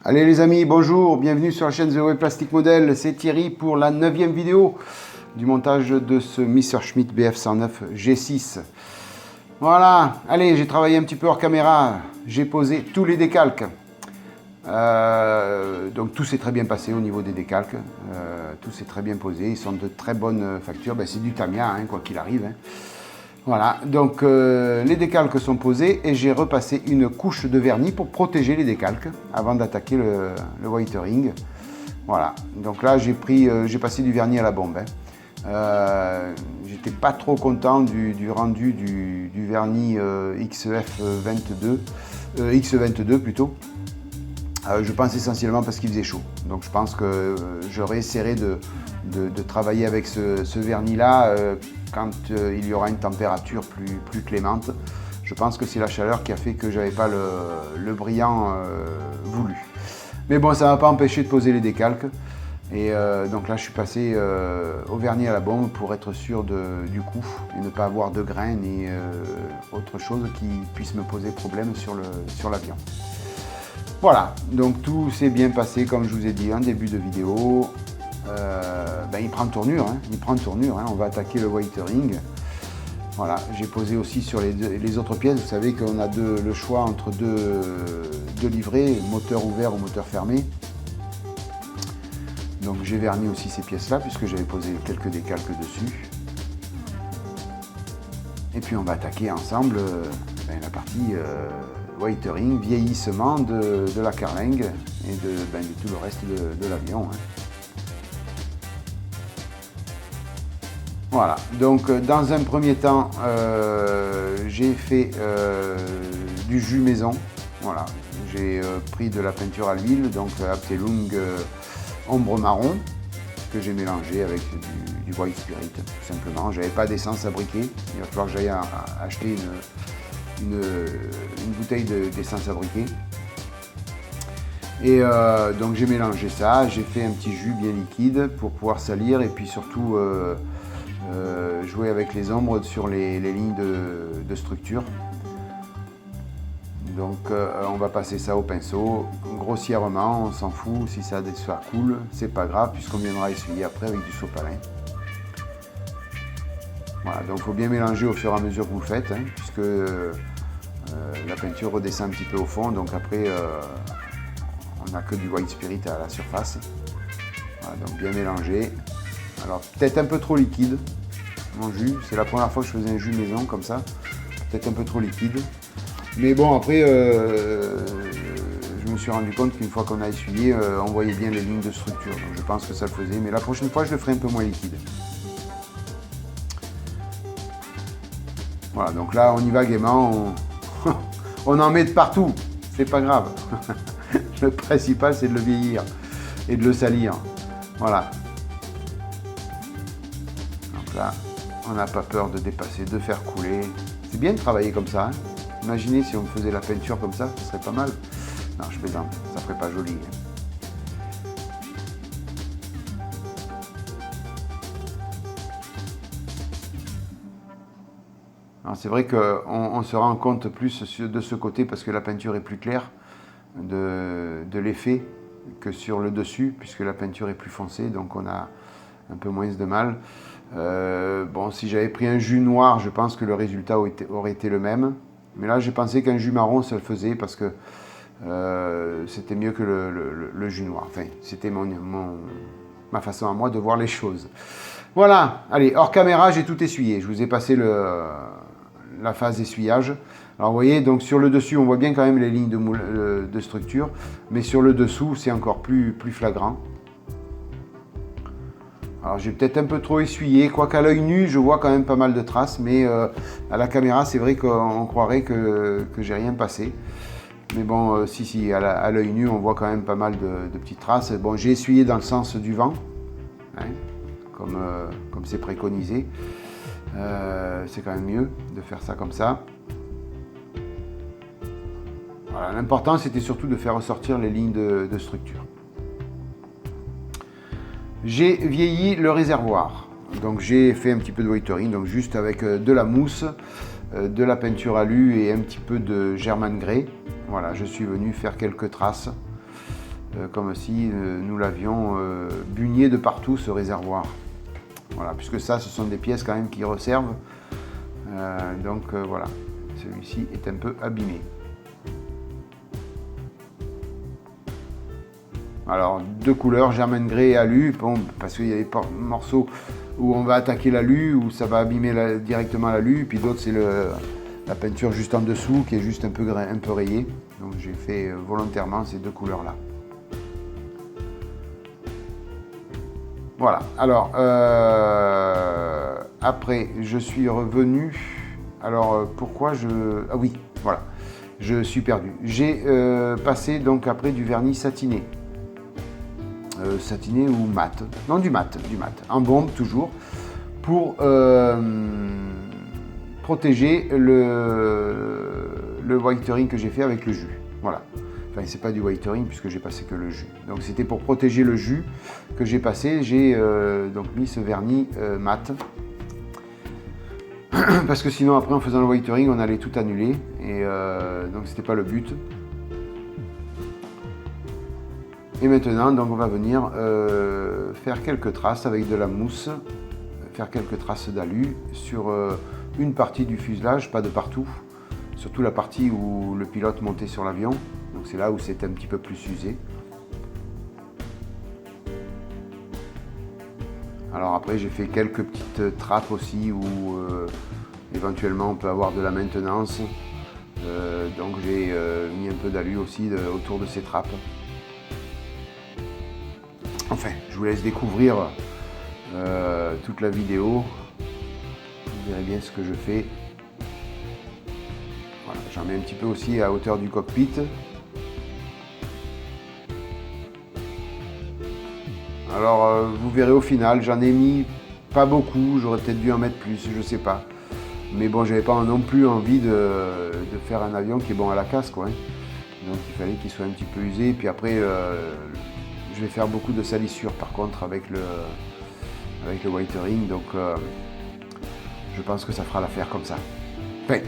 Allez les amis, bonjour, bienvenue sur la chaîne The Way Plastic Model, c'est Thierry pour la 9e vidéo du montage de ce Messerschmitt BF109 G6. Voilà, allez, j'ai travaillé un petit peu hors caméra, j'ai posé tous les décalques. Donc tout s'est très bien passé au niveau des décalques, tout s'est très bien posé, ils sont de très bonnes factures, ben, c'est du Tamiya, hein, quoi qu'il arrive. Hein. Voilà, donc les décalques sont posés et j'ai repassé une couche de vernis pour protéger les décalques avant d'attaquer le whitering. Voilà, donc là j'ai passé du vernis à la bombe. Hein. J'étais pas trop content du rendu du vernis X22 plutôt. Je pense essentiellement parce qu'il faisait chaud. Donc je pense que j'aurais essayé de travailler avec ce vernis-là quand il y aura une température plus clémente. Je pense que c'est la chaleur qui a fait que je n'avais pas le brillant voulu. Mais bon, ça ne m'a pas empêché de poser les décalques. Et donc là, je suis passé au vernis à la bombe pour être sûr du coup et ne pas avoir de grains ni autre chose qui puisse me poser problème sur l'avion. Voilà, donc tout s'est bien passé comme je vous ai dit en début de vidéo. Il prend tournure, hein, on va attaquer le whitering. Voilà, j'ai posé aussi sur les autres pièces. Vous savez qu'on a le choix entre deux livrets, moteur ouvert ou moteur fermé. Donc j'ai verni aussi ces pièces-là puisque j'avais posé quelques décalques dessus. Et puis on va attaquer ensemble la partie whitering, vieillissement de la carlingue et de tout le reste de l'avion. Hein. Voilà, donc dans un premier temps, j'ai fait du jus maison. Voilà, j'ai pris de la peinture à l'huile, donc Abteilung ombre marron, que j'ai mélangé avec du white spirit, tout simplement. J'avais pas d'essence à briquer, il va falloir que j'aille acheter une bouteille d'essence à briquer. Et donc j'ai mélangé ça, j'ai fait un petit jus bien liquide pour pouvoir salir et puis surtout jouer avec les ombres sur les lignes de structure. Donc on va passer ça au pinceau grossièrement, on s'en fout, si ça coule, c'est pas grave puisqu'on viendra essuyer après avec du sopalin. Voilà, donc il faut bien mélanger au fur et à mesure que vous faites, hein, puisque la peinture redescend un petit peu au fond, donc après on n'a que du white spirit à la surface. Voilà, donc bien mélangé. Alors peut-être un peu trop liquide, mon jus, c'est la première fois que je faisais un jus maison comme ça, peut-être un peu trop liquide. Mais bon, après, je me suis rendu compte qu'une fois qu'on a essuyé, on voyait bien les lignes de structure. Donc je pense que ça le faisait, mais la prochaine fois, je le ferai un peu moins liquide. Voilà, donc là, on y va gaiement, on en met de partout, c'est pas grave. Le principal, c'est de le vieillir et de le salir. Voilà. Donc là, on n'a pas peur de dépasser, de faire couler. C'est bien de travailler comme ça. Hein. Imaginez si on faisait la peinture comme ça, ce serait pas mal. Non, je plaisante, ça ferait pas joli. Alors c'est vrai qu'on se rend compte plus de ce côté parce que la peinture est plus claire de l'effet que sur le dessus, puisque la peinture est plus foncée, donc on a un peu moins de mal. Bon, si j'avais pris un jus noir, je pense que le résultat aurait été le même. Mais là, j'ai pensé qu'un jus marron, ça le faisait parce que c'était mieux que le jus noir. Enfin, c'était ma façon à moi de voir les choses. Voilà, allez, hors caméra, j'ai tout essuyé. Je vous ai passé la phase essuyage. Alors, vous voyez, donc sur le dessus, on voit bien quand même les lignes de structure. Mais sur le dessous, c'est encore plus flagrant. Alors j'ai peut-être un peu trop essuyé, quoiqu'à l'œil nu, je vois quand même pas mal de traces, mais à la caméra, c'est vrai qu'on croirait que j'ai rien passé. Mais bon, si, à l'œil nu, on voit quand même pas mal de petites traces. Bon, j'ai essuyé dans le sens du vent, hein, comme c'est préconisé. C'est quand même mieux de faire ça comme ça. Voilà, l'important, c'était surtout de faire ressortir les lignes de structure. J'ai vieilli le réservoir, donc j'ai fait un petit peu de whitering, donc juste avec de la mousse, de la peinture alu et un petit peu de German Grey. Voilà, je suis venu faire quelques traces comme si nous l'avions bugné de partout, ce réservoir. Voilà, puisque ça, ce sont des pièces quand même qui resservent. Donc voilà, celui-ci est un peu abîmé. Alors, deux couleurs, Germain Grey et alu, bon, parce qu'il y a des morceaux où on va attaquer l'alu, où ça va abîmer directement l'alu, puis d'autres c'est la peinture juste en dessous qui est juste un peu rayée. Donc j'ai fait volontairement ces deux couleurs-là. Voilà, alors après je suis revenu, alors pourquoi je... Ah oui, voilà, je suis perdu. J'ai passé donc après du vernis satiné. Satiné ou mat? Non, du mat, en bombe toujours, pour protéger le whitering que j'ai fait avec le jus. Voilà. Enfin, c'est pas du whitering puisque j'ai passé que le jus. Donc c'était pour protéger le jus que j'ai passé. J'ai donc mis ce vernis mat. Parce que sinon après en faisant le whitering on allait tout annuler. Et donc c'était pas le but. Et maintenant donc on va venir faire quelques traces avec de la mousse. Faire quelques traces d'alu sur une partie du fuselage, pas de partout. Surtout la partie où le pilote montait sur l'avion. Donc c'est là où c'est un petit peu plus usé. Alors après j'ai fait quelques petites trappes aussi où éventuellement on peut avoir de la maintenance. Donc j'ai mis un peu d'alu aussi autour de ces trappes. Enfin, je vous laisse découvrir toute la vidéo. Vous verrez bien ce que je fais. Voilà, j'en mets un petit peu aussi à hauteur du cockpit. Alors vous verrez au final, j'en ai mis pas beaucoup, j'aurais peut-être dû en mettre plus, je sais pas. Mais bon, j'avais pas non plus envie de faire un avion qui est bon à la casse, quoi. Donc il fallait qu'il soit un petit peu usé. Et puis après, je vais faire beaucoup de salissures par contre avec le whitering. Donc je pense que ça fera l'affaire comme ça. Enfin,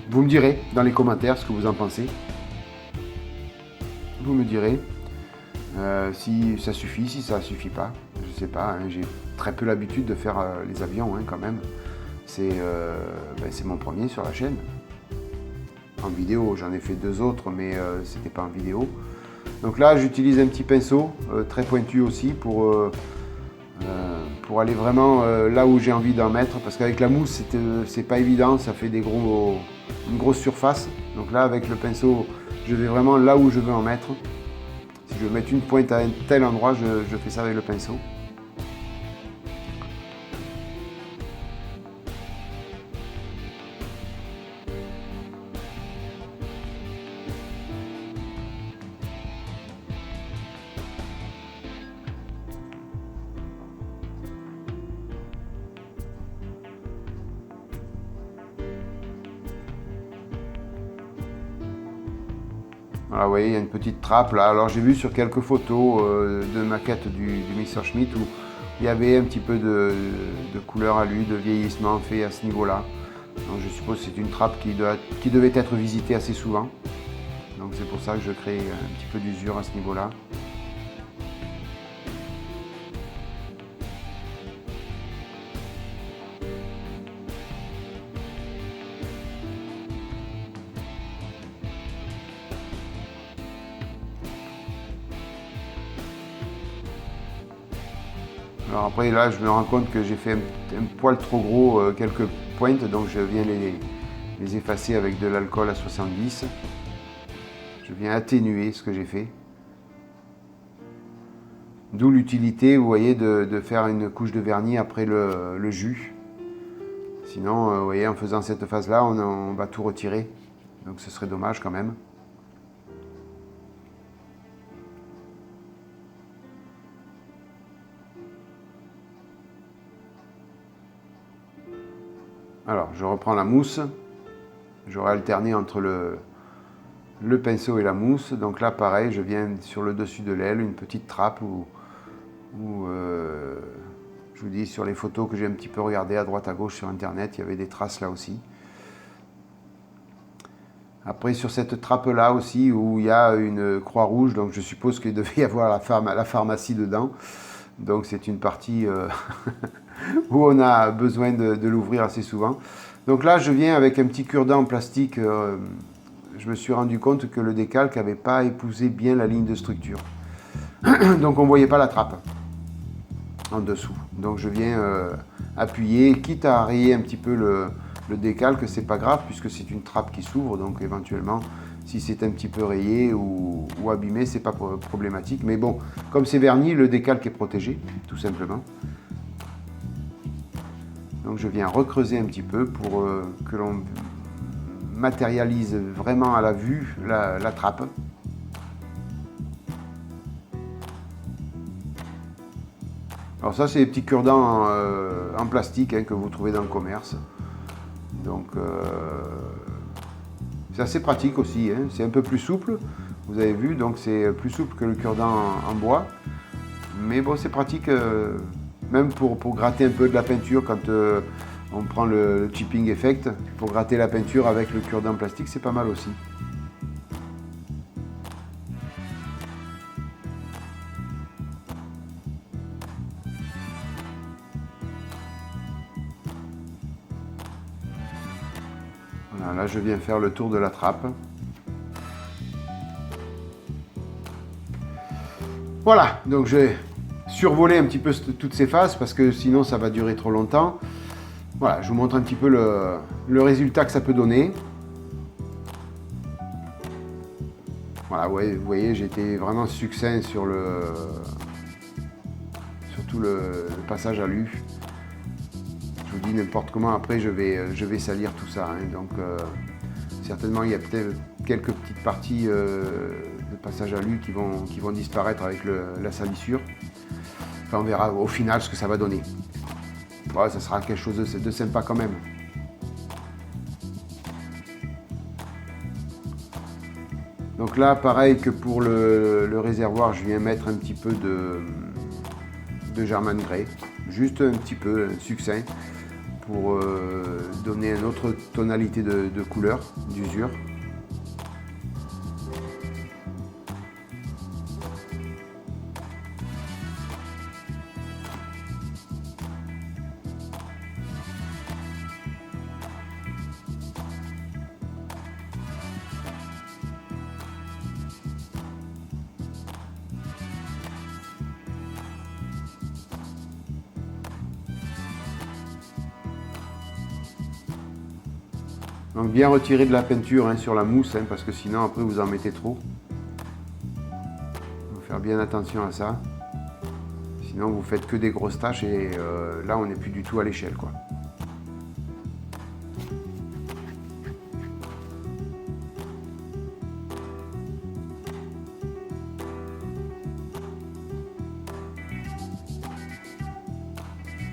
vous me direz dans les commentaires ce que vous en pensez. Vous me direz si ça suffit, si ça suffit pas. Je sais pas, hein, j'ai très peu l'habitude de faire les avions quand même. C'est mon premier sur la chaîne. En vidéo, j'en ai fait deux autres, mais c'était pas en vidéo. Donc là, j'utilise un petit pinceau, très pointu aussi, pour aller vraiment là où j'ai envie d'en mettre. Parce qu'avec la mousse, c'est pas évident, ça fait une grosse surface. Donc là, avec le pinceau, je vais vraiment là où je veux en mettre. Si je veux mettre une pointe à un tel endroit, je fais ça avec le pinceau. Voilà, vous voyez, il y a une petite trappe là. Alors j'ai vu sur quelques photos de maquettes du Messerschmitt où il y avait un petit peu de couleur alu, de vieillissement fait à ce niveau-là. Donc je suppose que c'est une trappe qui devait être visitée assez souvent. Donc c'est pour ça que je crée un petit peu d'usure à ce niveau-là. Alors après là je me rends compte que j'ai fait un poil trop gros quelques pointes, donc je viens les effacer avec de l'alcool à 70. Je viens atténuer ce que j'ai fait. D'où l'utilité, vous voyez, de faire une couche de vernis après le jus. Sinon, vous voyez, en faisant cette phase-là, on va tout retirer. Donc ce serait dommage quand même. Alors, je reprends la mousse. J'aurai alterné entre le pinceau et la mousse. Donc là, pareil, je viens sur le dessus de l'aile, une petite trappe où je vous dis, sur les photos que j'ai un petit peu regardées à droite à gauche sur internet, il y avait des traces là aussi. Après, sur cette trappe-là aussi, où il y a une croix rouge, donc je suppose qu'il devait y avoir la pharmacie dedans. Donc c'est une partie où on a besoin de l'ouvrir assez souvent. Donc là, je viens avec un petit cure-dent en plastique. Je me suis rendu compte que le décalque n'avait pas épousé bien la ligne de structure. Donc on ne voyait pas la trappe en dessous. Donc je viens appuyer, quitte à rayer un petit peu le décalque, c'est pas grave puisque c'est une trappe qui s'ouvre, donc éventuellement si c'est un petit peu rayé ou abîmé, c'est pas problématique. Mais bon, comme c'est verni, le décalque est protégé, tout simplement. Donc je viens recreuser un petit peu pour que l'on matérialise vraiment à la vue la trappe. Alors ça, c'est des petits cure-dents en plastique que vous trouvez dans le commerce. Donc c'est assez pratique aussi, c'est un peu plus souple, vous avez vu, donc c'est plus souple que le cure-dent en bois. Mais bon, c'est pratique même pour gratter un peu de la peinture quand on prend le chipping effect. Pour gratter la peinture avec le cure-dent plastique, c'est pas mal aussi. Voilà, là je viens faire le tour de la trappe. Voilà, donc je vais survoler un petit peu toutes ces faces parce que sinon ça va durer trop longtemps. Voilà, je vous montre un petit peu le résultat que ça peut donner. Voilà, ouais, vous voyez, j'ai été vraiment succinct sur tout le passage à lu. Je vous dis n'importe comment, après je vais salir tout ça. Donc certainement il y a peut-être quelques petites parties de passage à lu qui vont disparaître avec la salissure. Enfin, on verra au final ce que ça va donner. Ouais, ça sera quelque chose de sympa quand même. Donc là, pareil que pour le réservoir, je viens mettre un petit peu de German Grey, juste un petit peu succinct pour donner une autre tonalité de couleur, d'usure. Donc bien retirer de la peinture sur la mousse, parce que sinon après vous en mettez trop. Il faut faire bien attention à ça. Sinon vous faites que des grosses taches et là on n'est plus du tout à l'échelle, quoi.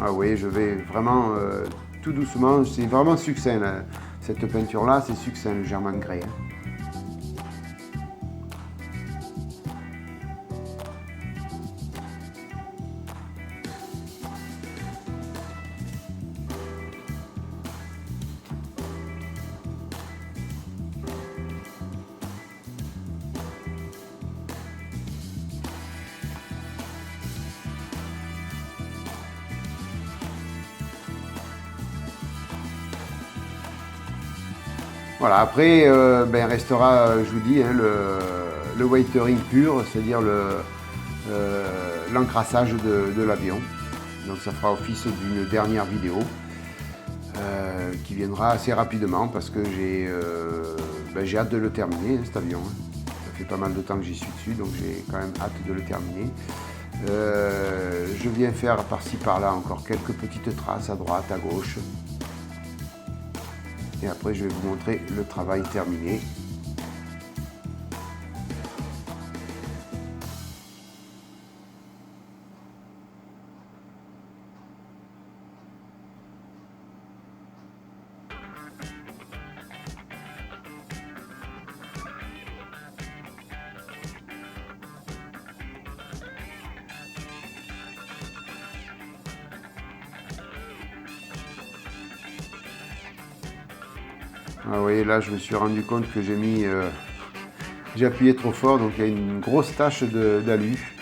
Ah oui, je vais vraiment tout doucement, c'est vraiment succinct là. Cette peinture là, c'est succinct, le German Grey. Voilà, après, il restera, je vous dis, le whitering pur, c'est-à-dire l'encrassage de l'avion. Donc ça fera office d'une dernière vidéo qui viendra assez rapidement parce que j'ai hâte de le terminer, cet avion. Ça fait pas mal de temps que j'y suis dessus, donc j'ai quand même hâte de le terminer. Je viens faire par-ci par-là encore quelques petites traces à droite, à gauche. Et après, je vais vous montrer le travail terminé. vous voyez là, je me suis rendu compte que j'ai appuyé trop fort, donc il y a une grosse tache d'alu.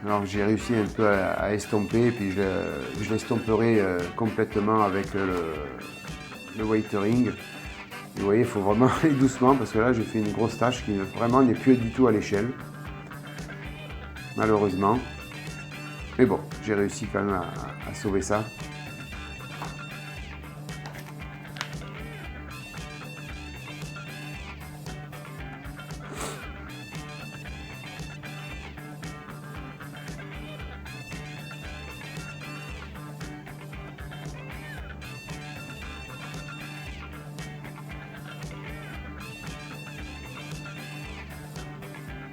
Alors j'ai réussi un peu à estomper, et puis je l'estomperai complètement avec le waitering. Et vous voyez, il faut vraiment aller doucement parce que là j'ai fait une grosse tache qui vraiment n'est plus du tout à l'échelle, malheureusement. Mais bon, j'ai réussi quand même à sauver ça.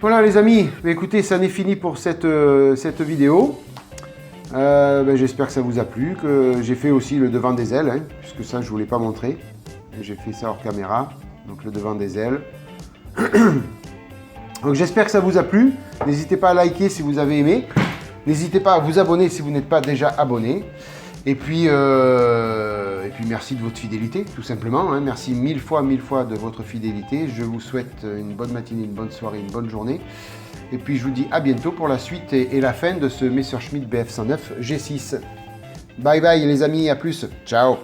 Voilà les amis, écoutez, ça en est fini pour cette vidéo. J'espère que ça vous a plu, que j'ai fait aussi le devant des ailes, hein, puisque ça je ne vous l'ai pas montré. J'ai fait ça hors caméra, donc le devant des ailes. Donc j'espère que ça vous a plu. N'hésitez pas à liker si vous avez aimé. N'hésitez pas à vous abonner si vous n'êtes pas déjà abonné. Et puis merci de votre fidélité, tout simplement. Hein. Merci mille fois de votre fidélité. Je vous souhaite une bonne matinée, une bonne soirée, une bonne journée. Et puis je vous dis à bientôt pour la suite et la fin de ce Messerschmitt BF109 G6. Bye bye les amis, à plus. Ciao.